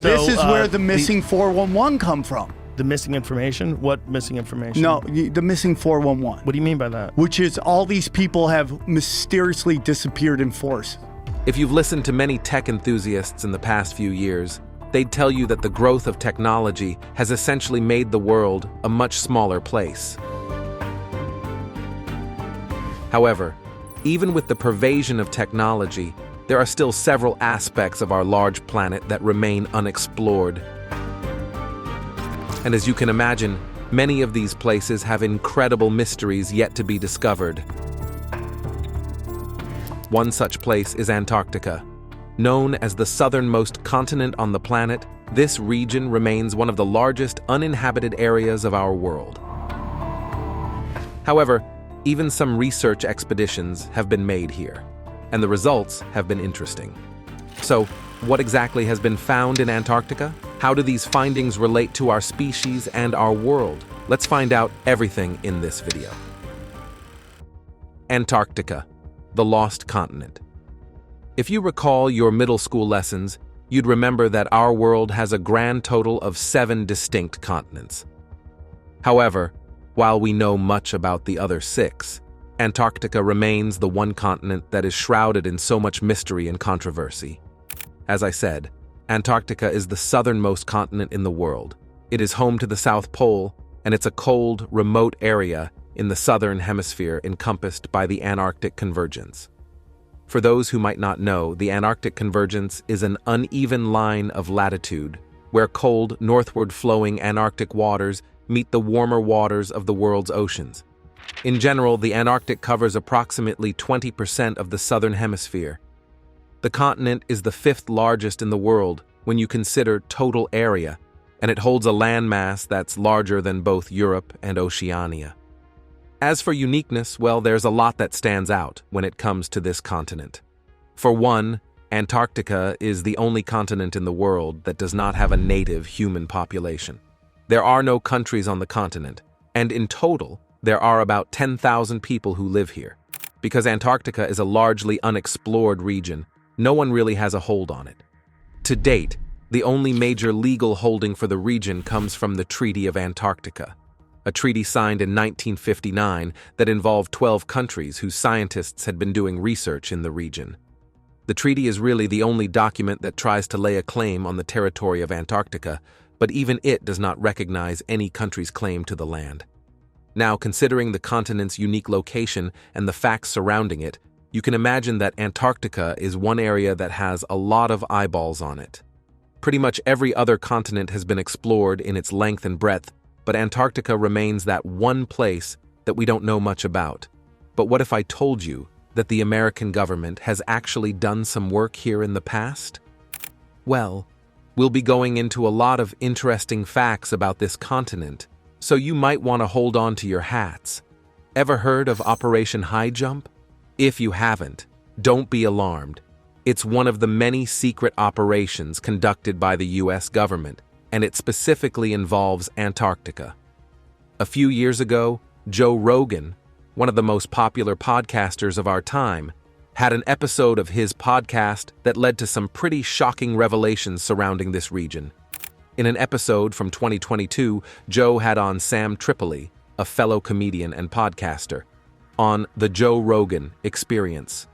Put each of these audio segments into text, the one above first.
This So, is where the missing 411 come from. The missing information? What missing information? No, the missing 411. What do you mean by that? Which is all these people have mysteriously disappeared in force. If you've listened to many tech enthusiasts in the past few years, they'd tell you that the growth of technology has essentially made the world a much smaller place. However, even with the pervasion of technology, there are still several aspects of our large planet that remain unexplored. And as you can imagine, many of these places have incredible mysteries yet to be discovered. One such place is Antarctica. Known as the southernmost continent on the planet, this region remains one of the largest uninhabited areas of our world. However, even some research expeditions have been made here, and the results have been interesting. So, what exactly has been found in Antarctica? How do these findings relate to our species and our world? Let's find out everything in this video. Antarctica, the lost continent. If you recall your middle school lessons, you'd remember that our world has a grand total of 7 distinct continents. However, while we know much about the other 6, Antarctica remains the one continent that is shrouded in so much mystery and controversy. As I said, Antarctica is the southernmost continent in the world. It is home to the South Pole, and it's a cold, remote area in the southern hemisphere encompassed by the Antarctic Convergence. For those who might not know, the Antarctic Convergence is an uneven line of latitude where cold, northward-flowing Antarctic waters meet the warmer waters of the world's oceans. In general, the Antarctic covers approximately 20% of the southern hemisphere. The continent is the 5th largest in the world when you consider total area, and it holds a landmass that's larger than both Europe and Oceania. As for uniqueness, well, there's a lot that stands out when it comes to this continent. For one, Antarctica is the only continent in the world that does not have a native human population. There are no countries on the continent, and in total, there are about 10,000 people who live here. Because Antarctica is a largely unexplored region, no one really has a hold on it. To date, the only major legal holding for the region comes from the Treaty of Antarctica, a treaty signed in 1959 that involved 12 countries whose scientists had been doing research in the region. The treaty is really the only document that tries to lay a claim on the territory of Antarctica, but even it does not recognize any country's claim to the land. Now, considering the continent's unique location and the facts surrounding it, you can imagine that Antarctica is one area that has a lot of eyeballs on it. Pretty much every other continent has been explored in its length and breadth, but Antarctica remains that one place that we don't know much about. But what if I told you that the American government has actually done some work here in the past? Well, we'll be going into a lot of interesting facts about this continent, so you might want to hold on to your hats. Ever heard of Operation High Jump? If you haven't, don't be alarmed. It's one of the many secret operations conducted by the US government, and it specifically involves Antarctica. A few years ago, Joe Rogan, one of the most popular podcasters of our time, had an episode of his podcast that led to some pretty shocking revelations surrounding this region. In an episode from 2022, Joe had on Sam Tripoli, a fellow comedian and podcaster, on The Joe Rogan Experience.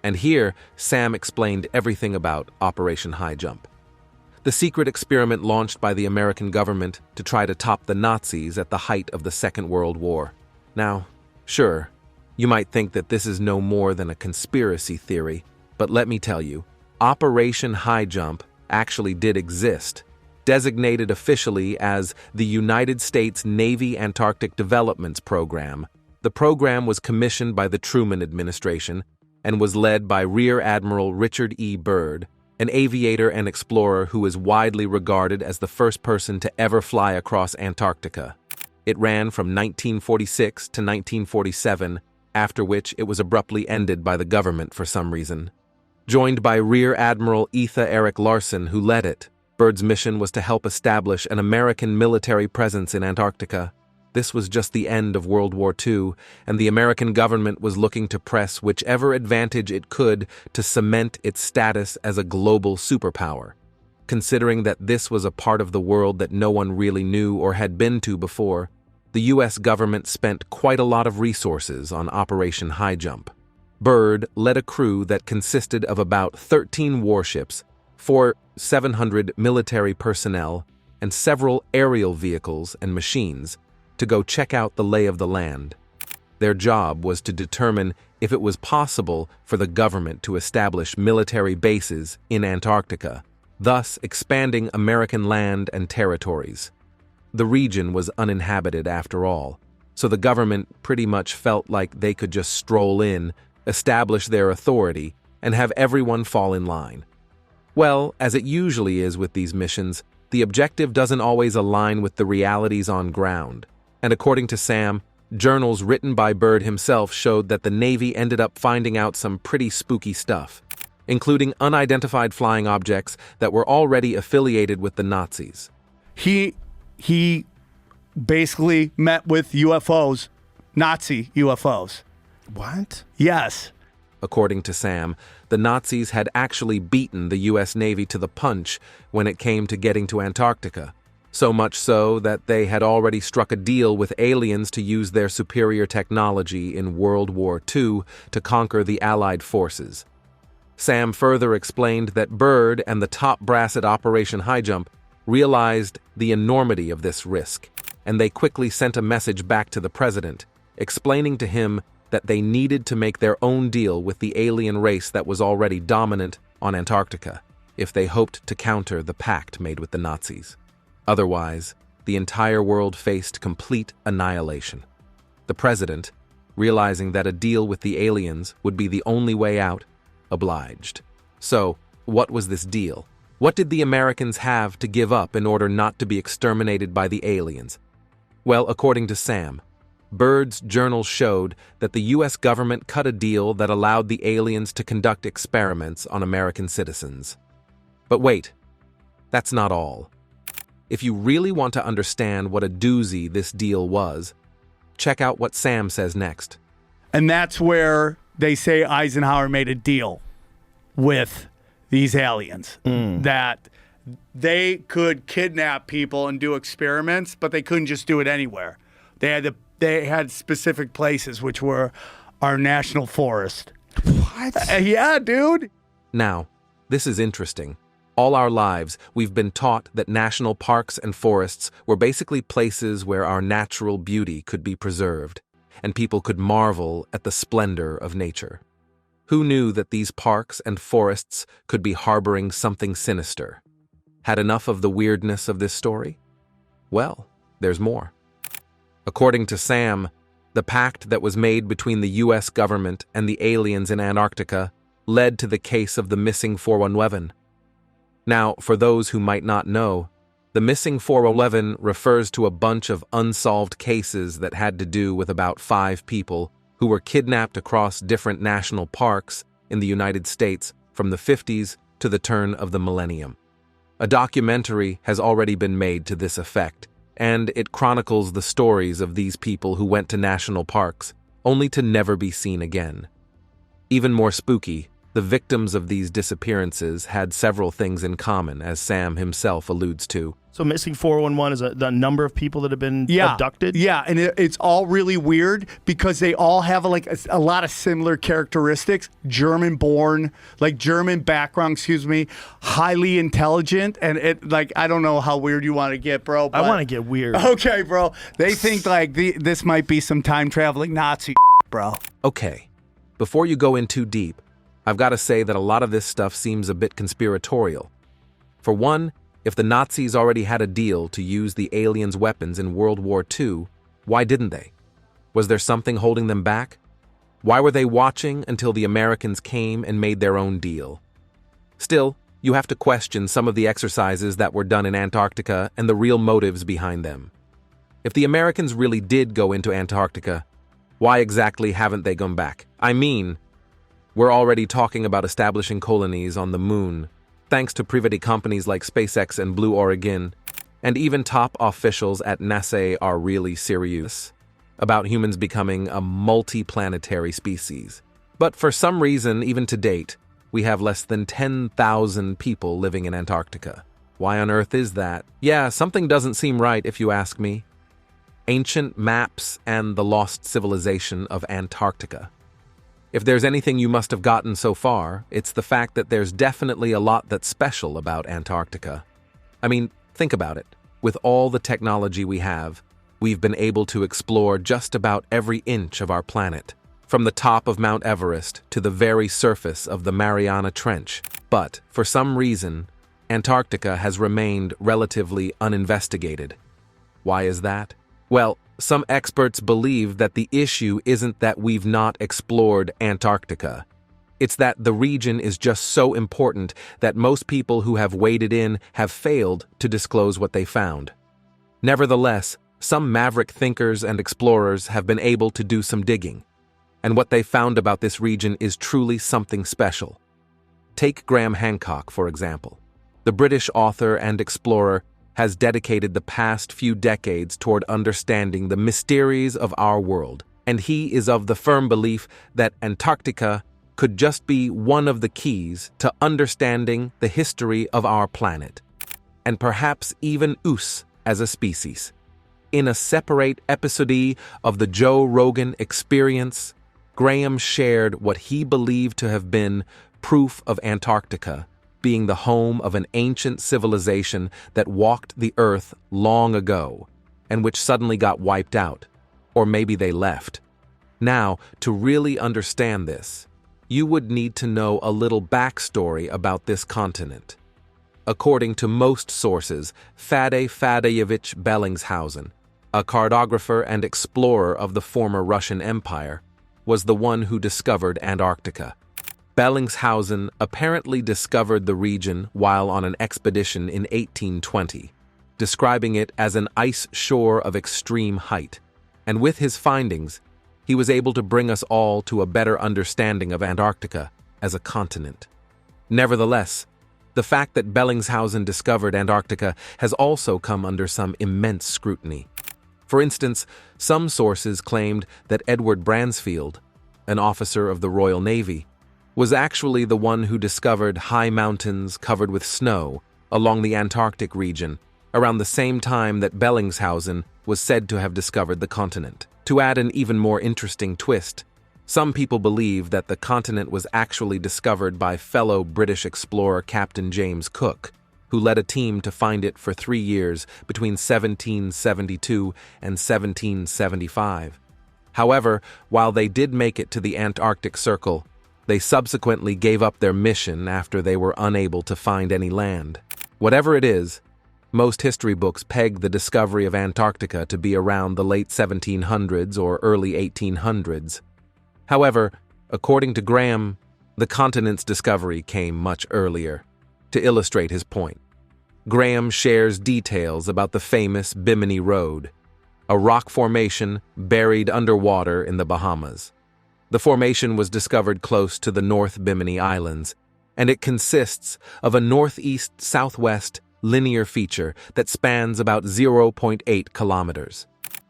And here, Sam explained everything about Operation High Jump, the secret experiment launched by the American government to try to top the Nazis at the height of the Second World War. Now, sure, you might think that this is no more than a conspiracy theory, but let me tell you, Operation High Jump actually did exist. Designated officially as the United States Navy Antarctic Developments Program, the program was commissioned by the Truman administration and was led by Rear Admiral Richard E. Byrd, an aviator and explorer who is widely regarded as the first person to ever fly across Antarctica. It ran from 1946 to 1947, after which it was abruptly ended by the government for some reason. Joined by Rear Admiral Etha Eric Larson, who led it, Byrd's mission was to help establish an American military presence in Antarctica. This was just the end of World War II, and the American government was looking to press whichever advantage it could to cement its status as a global superpower. Considering that this was a part of the world that no one really knew or had been to before, the US government spent quite a lot of resources on Operation High Jump. Byrd led a crew that consisted of about 13 warships, 700 military personnel, and several aerial vehicles and machines to go check out the lay of the land. Their job was to determine if it was possible for the government to establish military bases in Antarctica, thus expanding American land and territories. The region was uninhabited after all, so the government pretty much felt like they could just stroll in, establish their authority, and have everyone fall in line. Well, as it usually is with these missions, the objective doesn't always align with the realities on ground, and according to Sam, journals written by Byrd himself showed that the Navy ended up finding out some pretty spooky stuff, including unidentified flying objects that were already affiliated with the Nazis. He basically met with UFOs, Nazi UFOs. What? Yes. According to Sam, the Nazis had actually beaten the US Navy to the punch when it came to getting to Antarctica, so much so that they had already struck a deal with aliens to use their superior technology in World War II to conquer the Allied forces. Sam further explained that Byrd and the top brass at Operation High Jump realized the enormity of this risk, and they quickly sent a message back to the president, explaining to him that they needed to make their own deal with the alien race that was already dominant on Antarctica if they hoped to counter the pact made with the Nazis. Otherwise, the entire world faced complete annihilation. The president, realizing that a deal with the aliens would be the only way out, obliged. So, what was this deal? What did the Americans have to give up in order not to be exterminated by the aliens? Well, according to Sam, Byrd's journal showed that the US government cut a deal that allowed the aliens to conduct experiments on American citizens. But wait, that's not all. If you really want to understand what a doozy this deal was, check out what Sam says next. And that's where they say Eisenhower made a deal with these aliens that they could kidnap people and do experiments, but they couldn't just do it anywhere. They had specific places, which were our national forest. What? Yeah, dude. Now, this is interesting. All our lives, we've been taught that national parks and forests were basically places where our natural beauty could be preserved, and people could marvel at the splendor of nature. Who knew that these parks and forests could be harboring something sinister? Had enough of the weirdness of this story? Well, there's more. According to Sam, the pact that was made between the US government and the aliens in Antarctica led to the case of the missing 411. Now, for those who might not know, the missing 411 refers to a bunch of unsolved cases that had to do with about 5 people who were kidnapped across different national parks in the United States from the 50s to the turn of the millennium. A documentary has already been made to this effect, and it chronicles the stories of these people who went to national parks, only to never be seen again. Even more spooky, the victims of these disappearances had several things in common, as Sam himself alludes to. So missing 411 is the number of people that have been abducted? Yeah, and it's all really weird because they all have a lot of similar characteristics. German-born, German background, highly intelligent, and I don't know how weird you want to get, bro. I want to get weird. Okay, bro. They think this might be some time-traveling Nazi bro. Okay, before you go in too deep, I've got to say that a lot of this stuff seems a bit conspiratorial. For one, if the Nazis already had a deal to use the aliens' weapons in World War II, why didn't they? Was there something holding them back? Why were they watching until the Americans came and made their own deal? Still, you have to question some of the exercises that were done in Antarctica and the real motives behind them. If the Americans really did go into Antarctica, why exactly haven't they gone back? I mean, we're already talking about establishing colonies on the moon, thanks to private companies like SpaceX and Blue Origin, and even top officials at NASA are really serious about humans becoming a multi-planetary species. But for some reason, even to date, we have less than 10,000 people living in Antarctica. Why on earth is that? Yeah, something doesn't seem right if you ask me. Ancient maps and the lost civilization of Antarctica. If there's anything you must have gotten so far, it's the fact that there's definitely a lot that's special about Antarctica. I mean, think about it. With all the technology we have, we've been able to explore just about every inch of our planet, from the top of Mount Everest to the very surface of the Mariana Trench. But, for some reason, Antarctica has remained relatively uninvestigated. Why is that? Well, some experts believe that the issue isn't that we've not explored Antarctica. It's that the region is just so important that most people who have waded in have failed to disclose what they found. Nevertheless, some maverick thinkers and explorers have been able to do some digging, and what they found about this region is truly something special. Take Graham Hancock, for example. The British author and explorer has dedicated the past few decades toward understanding the mysteries of our world, and he is of the firm belief that Antarctica could just be one of the keys to understanding the history of our planet, and perhaps even us as a species. In a separate episode of the Joe Rogan Experience, Graham shared what he believed to have been proof of Antarctica being the home of an ancient civilization that walked the Earth long ago, and which suddenly got wiped out. Or maybe they left. Now, to really understand this, you would need to know a little backstory about this continent. According to most sources, Fadej Fadejevich Bellingshausen, a cartographer and explorer of the former Russian Empire, was the one who discovered Antarctica. Bellingshausen apparently discovered the region while on an expedition in 1820, describing it as an ice shore of extreme height. And with his findings, he was able to bring us all to a better understanding of Antarctica as a continent. Nevertheless, the fact that Bellingshausen discovered Antarctica has also come under some immense scrutiny. For instance, some sources claimed that Edward Bransfield, an officer of the Royal Navy, was actually the one who discovered high mountains covered with snow along the Antarctic region around the same time that Bellingshausen was said to have discovered the continent. To add an even more interesting twist, some people believe that the continent was actually discovered by fellow British explorer Captain James Cook, who led a team to find it for 3 years between 1772 and 1775. However, while they did make it to the Antarctic Circle, they subsequently gave up their mission after they were unable to find any land. Whatever it is, most history books peg the discovery of Antarctica to be around the late 1700s or early 1800s. However, according to Graham, the continent's discovery came much earlier. To illustrate his point, Graham shares details about the famous Bimini Road, a rock formation buried underwater in the Bahamas. The formation was discovered close to the North Bimini Islands, and it consists of a northeast-southwest linear feature that spans about 0.8 kilometers.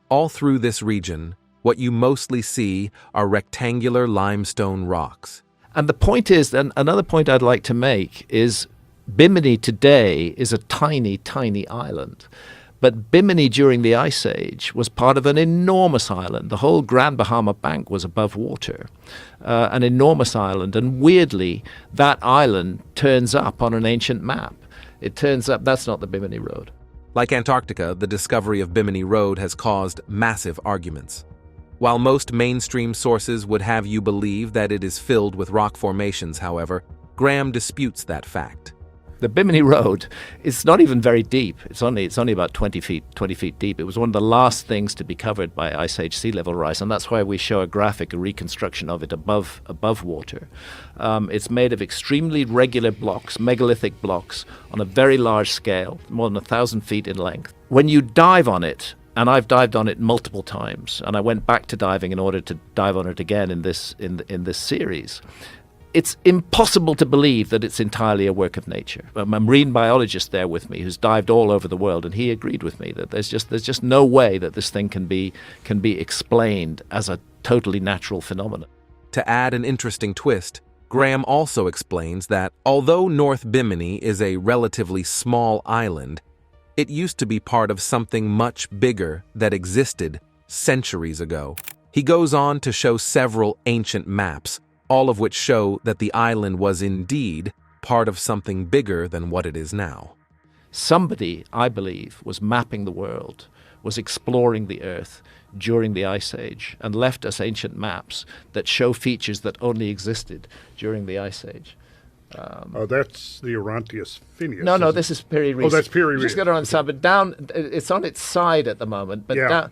All through this region, what you mostly see are rectangular limestone rocks. And the point is, and another point I'd like to make is Bimini today is a tiny, tiny island. But Bimini during the Ice Age was part of an enormous island. The whole Grand Bahama Bank was above water, an enormous island. And weirdly, that island turns up on an ancient map. It turns up, that's not the Bimini Road. Like Antarctica, the discovery of Bimini Road has caused massive arguments. While most mainstream sources would have you believe that it is filled with rock formations, however, Graham disputes that fact. The Bimini Road is not even very deep. It's only about 20 feet deep. It was one of the last things to be covered by Ice Age sea level rise, and that's why we show a graphic, a reconstruction of it above water. It's made of extremely regular blocks, megalithic blocks, on a very large scale, more than 1,000 feet in length. When you dive on it, and I've dived on it multiple times, and I went back to diving in order to dive on it again in this series. It's impossible to believe that it's entirely a work of nature. A marine biologist there with me who's dived all over the world, and he agreed with me that there's just no way that this thing can be explained as a totally natural phenomenon. To add an interesting twist, Graham also explains that although North Bimini is a relatively small island, it used to be part of something much bigger that existed centuries ago. He goes on to show several ancient maps, all of which show that the island was indeed part of something bigger than what it is now. Somebody, I believe, was mapping the world, was exploring the Earth during the Ice Age, and left us ancient maps that show features that only existed during the Ice Age. That's the Orontius Phineas. No, this is Piri Reis. Oh, that's Piri Reis. Just got it on the side, but down, it's on its side at the moment. But Yeah.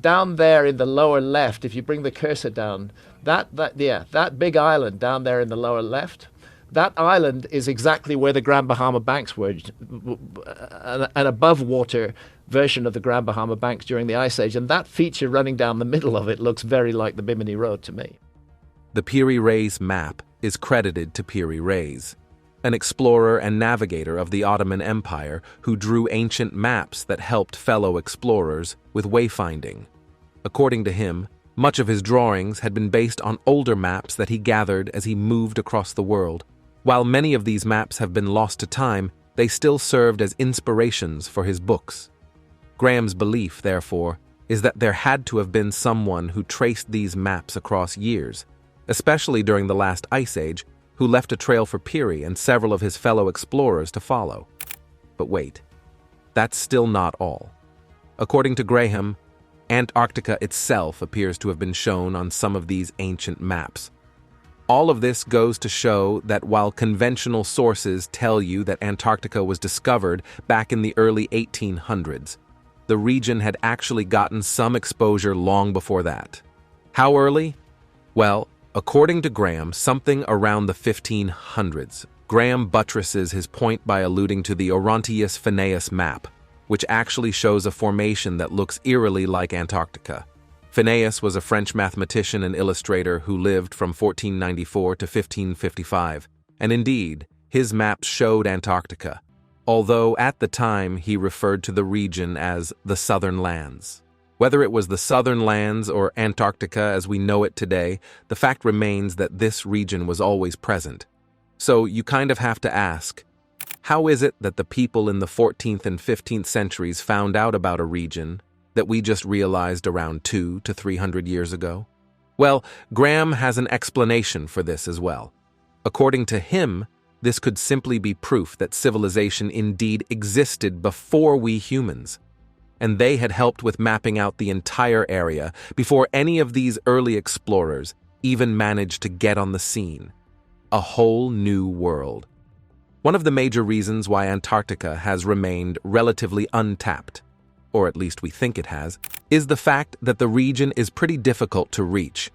down there in the lower left, if you bring the cursor down, that big island down there in the lower left, that island is exactly where the Grand Bahama Banks were, an above water version of the Grand Bahama Banks during the Ice Age, and that feature running down the middle of it looks very like the Bimini Road to me. The Piri Reis map is credited to Piri Reis, an explorer and navigator of the Ottoman Empire who drew ancient maps that helped fellow explorers with wayfinding. According to him, much of his drawings had been based on older maps that he gathered as he moved across the world. While many of these maps have been lost to time, they still served as inspirations for his books. Graham's belief, therefore, is that there had to have been someone who traced these maps across years, especially during the last Ice Age, who left a trail for Peary and several of his fellow explorers to follow. But wait, that's still not all. According to Graham, Antarctica itself appears to have been shown on some of these ancient maps. All of this goes to show that while conventional sources tell you that Antarctica was discovered back in the early 1800s, the region had actually gotten some exposure long before that. How early? Well, according to Graham, something around the 1500s. Graham buttresses his point by alluding to the Orontius Phineas map, which actually shows a formation that looks eerily like Antarctica. Phineas was a French mathematician and illustrator who lived from 1494 to 1555, and indeed, his maps showed Antarctica, although at the time he referred to the region as the Southern Lands. Whether it was the Southern Lands or Antarctica as we know it today, the fact remains that this region was always present. So you kind of have to ask, how is it that the people in the 14th and 15th centuries found out about a region that we just realized around 200 to 300 years ago? Well, Graham has an explanation for this as well. According to him, this could simply be proof that civilization indeed existed before we humans, and they had helped with mapping out the entire area before any of these early explorers even managed to get on the scene. A whole new world. One of the major reasons why Antarctica has remained relatively untapped, or at least we think it has, is the fact that the region is pretty difficult to reach.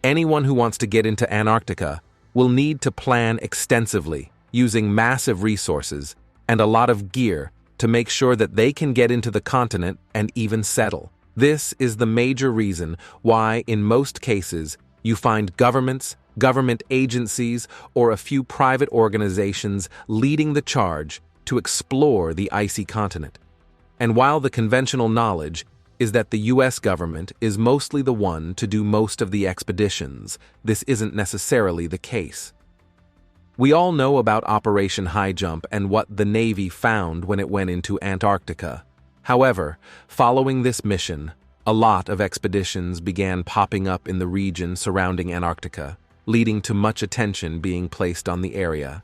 Anyone who wants to get into Antarctica will need to plan extensively, using massive resources and a lot of gear to make sure that they can get into the continent and even settle. This is the major reason why, in most cases, you find governments, government agencies, or a few private organizations leading the charge to explore the icy continent. And while the conventional knowledge is that the U.S. government is mostly the one to do most of the expeditions, this isn't necessarily the case. We all know about Operation High Jump and what the Navy found when it went into Antarctica. However, following this mission, a lot of expeditions began popping up in the region surrounding Antarctica, leading to much attention being placed on the area.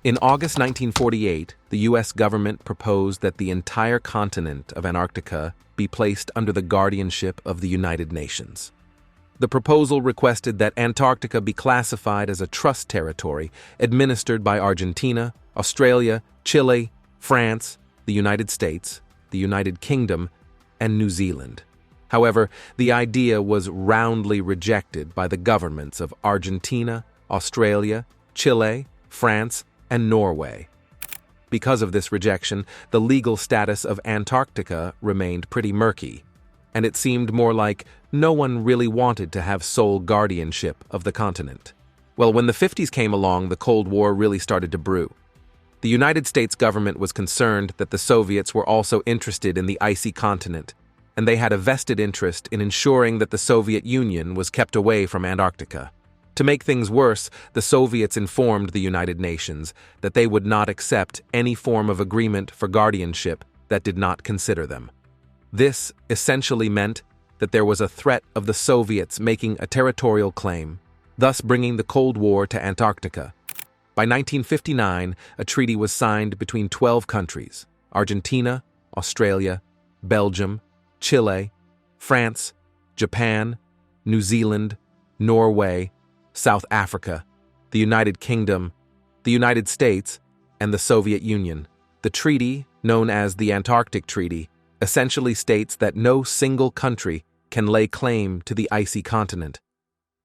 In August 1948, the U.S. government proposed that the entire continent of Antarctica be placed under the guardianship of the United Nations. The proposal requested that Antarctica be classified as a trust territory administered by Argentina, Australia, Chile, France, the United States, the United Kingdom, and New Zealand. However, the idea was roundly rejected by the governments of Argentina, Australia, Chile, France, and Norway. Because of this rejection, the legal status of Antarctica remained pretty murky, and it seemed more like no one really wanted to have sole guardianship of the continent. Well, when the 50s came along, the Cold War really started to brew. The United States government was concerned that the Soviets were also interested in the icy continent, and they had a vested interest in ensuring that the Soviet Union was kept away from Antarctica. To make things worse, the Soviets informed the United Nations that they would not accept any form of agreement for guardianship that did not consider them. This essentially meant that there was a threat of the Soviets making a territorial claim, thus bringing the Cold War to Antarctica. By 1959, a treaty was signed between 12 countries: Argentina, Australia, Belgium, Chile, France, Japan, New Zealand, Norway, South Africa, the United Kingdom, the United States, and the Soviet Union. The treaty, known as the Antarctic Treaty, essentially states that no single country can lay claim to the icy continent.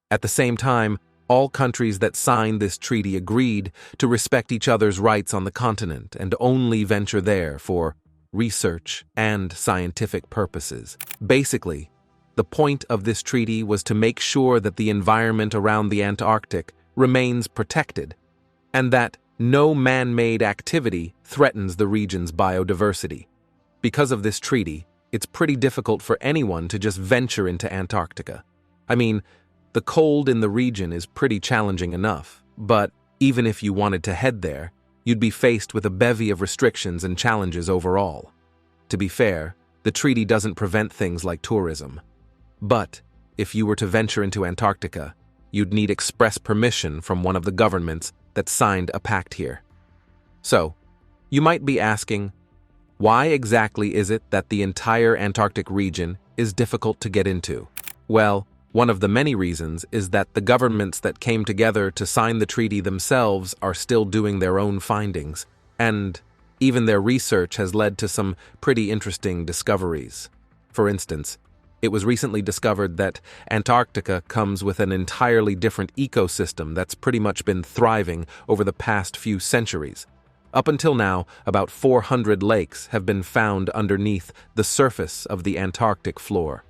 At the same time, all countries that signed this treaty agreed to respect each other's rights on the continent and only venture there for research and scientific purposes. Basically, the point of this treaty was to make sure that the environment around the Antarctic remains protected and that no man-made activity threatens the region's biodiversity. Because of this treaty, it's pretty difficult for anyone to just venture into Antarctica. I mean, the cold in the region is pretty challenging enough, but even if you wanted to head there, you'd be faced with a bevy of restrictions and challenges overall. To be fair, the treaty doesn't prevent things like tourism. But if you were to venture into Antarctica, you'd need express permission from one of the governments that signed a pact here. So, you might be asking, why exactly is it that the entire Antarctic region is difficult to get into? Well, one of the many reasons is that the governments that came together to sign the treaty themselves are still doing their own findings, and even their research has led to some pretty interesting discoveries. For instance, it was recently discovered that Antarctica comes with an entirely different ecosystem that's pretty much been thriving over the past few centuries. Up until now, about 400 lakes have been found underneath the surface of the Antarctic floor.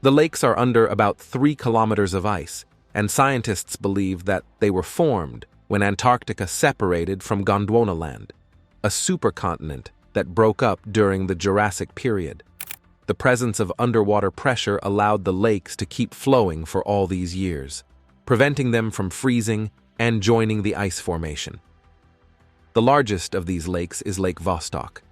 The lakes are under about 3 kilometers of ice, and scientists believe that they were formed when Antarctica separated from Gondwanaland, a supercontinent that broke up during the Jurassic period. The presence of underwater pressure allowed the lakes to keep flowing for all these years, preventing them from freezing and joining the ice formation. The largest of these lakes is Lake Vostok.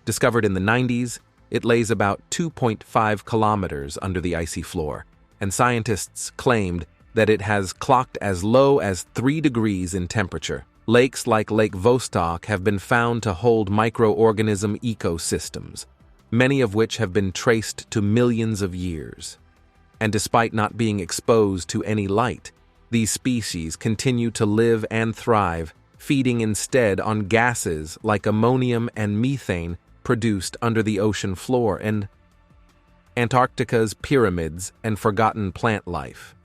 Discovered in the 90s, it lays about 2.5 kilometers under the icy floor, and scientists claimed that it has clocked as low as 3 degrees in temperature. Lakes like Lake Vostok have been found to hold microorganism ecosystems, many of which have been traced to millions of years. And despite not being exposed to any light, these species continue to live and thrive, feeding instead on gases like ammonium and methane produced under the ocean floor and Antarctica's pyramids and forgotten plant life.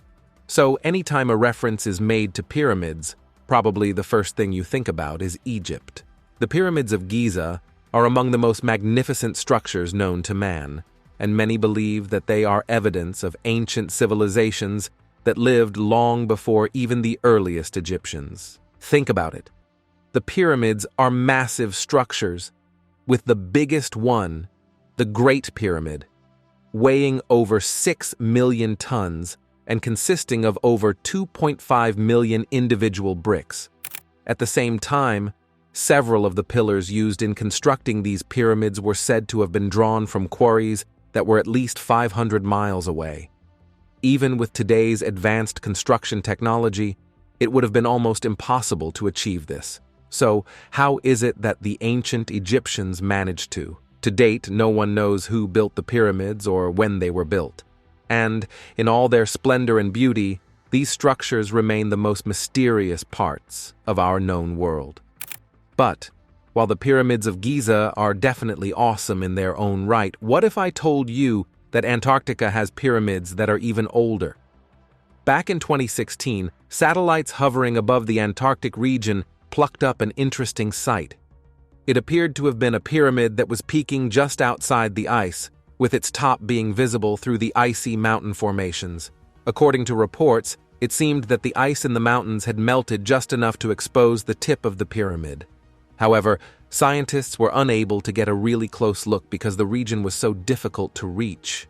So anytime a reference is made to pyramids, probably the first thing you think about is Egypt. The pyramids of Giza are among the most magnificent structures known to man, and many believe that they are evidence of ancient civilizations that lived long before even the earliest Egyptians. Think about it. The pyramids are massive structures, with the biggest one, the Great Pyramid, weighing over 6 million tons and consisting of over 2.5 million individual bricks. At the same time, several of the pillars used in constructing these pyramids were said to have been drawn from quarries that were at least 500 miles away. Even with today's advanced construction technology, it would have been almost impossible to achieve this. So, how is it that the ancient Egyptians managed to? To date, no one knows who built the pyramids or when they were built. And, in all their splendor and beauty, these structures remain the most mysterious parts of our known world. But, while the pyramids of Giza are definitely awesome in their own right, what if I told you that Antarctica has pyramids that are even older? Back in 2016, satellites hovering above the Antarctic region plucked up an interesting sight. It appeared to have been a pyramid that was peeking just outside the ice, with its top being visible through the icy mountain formations. According to reports, it seemed that the ice in the mountains had melted just enough to expose the tip of the pyramid. However, scientists were unable to get a really close look because the region was so difficult to reach.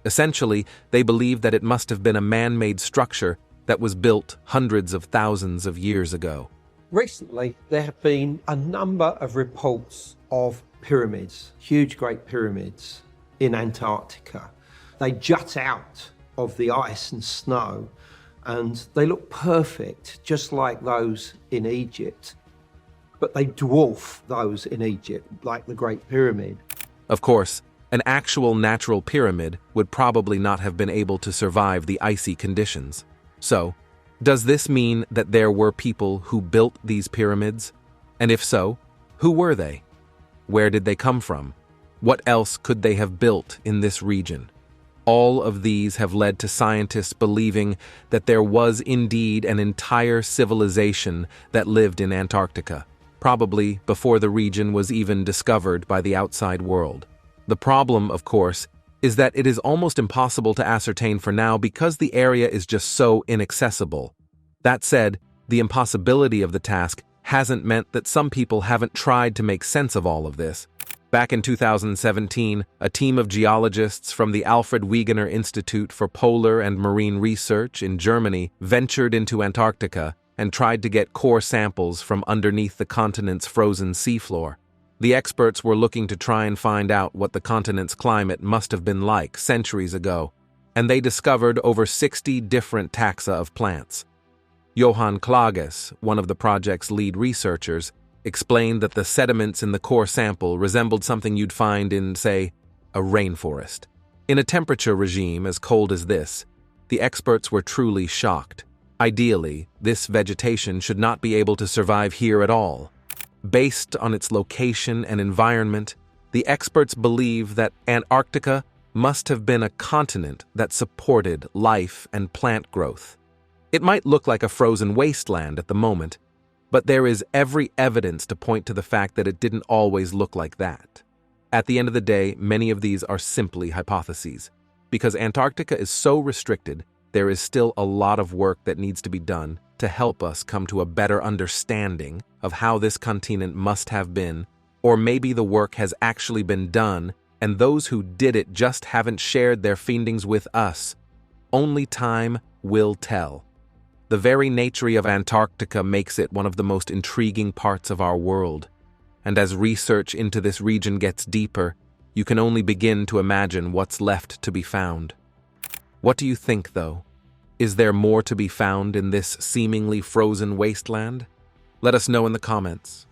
Essentially, they believed that it must have been a man-made structure that was built hundreds of thousands of years ago. Recently, there have been a number of reports of pyramids, huge great pyramids in Antarctica. They jut out of the ice and snow, and they look perfect, just like those in Egypt. But they dwarf those in Egypt, like the Great Pyramid. Of course, an actual natural pyramid would probably not have been able to survive the icy conditions. So, does this mean that there were people who built these pyramids? And if so, who were they? Where did they come from? What else could they have built in this region? All of these have led to scientists believing that there was indeed an entire civilization that lived in Antarctica, probably before the region was even discovered by the outside world. The problem, of course, is that it is almost impossible to ascertain for now because the area is just so inaccessible. That said, the impossibility of the task hasn't meant that some people haven't tried to make sense of all of this. Back in 2017, a team of geologists from the Alfred Wegener Institute for Polar and Marine Research in Germany ventured into Antarctica and tried to get core samples from underneath the continent's frozen seafloor. The experts were looking to try and find out what the continent's climate must have been like centuries ago, and they discovered over 60 different taxa of plants. Johann Klages, one of the project's lead researchers, explained that the sediments in the core sample resembled something you'd find in, say, a rainforest. In a temperature regime as cold as this, the experts were truly shocked. Ideally, this vegetation should not be able to survive here at all. Based on its location and environment, the experts believe that Antarctica must have been a continent that supported life and plant growth. It might look like a frozen wasteland at the moment, but there is every evidence to point to the fact that it didn't always look like that. At the end of the day, many of these are simply hypotheses. Because Antarctica is so restricted, there is still a lot of work that needs to be done to help us come to a better understanding of how this continent must have been, or maybe the work has actually been done and those who did it just haven't shared their findings with us. Only time will tell. The very nature of Antarctica makes it one of the most intriguing parts of our world, and as research into this region gets deeper, you can only begin to imagine what's left to be found. What do you think, though? Is there more to be found in this seemingly frozen wasteland? Let us know in the comments.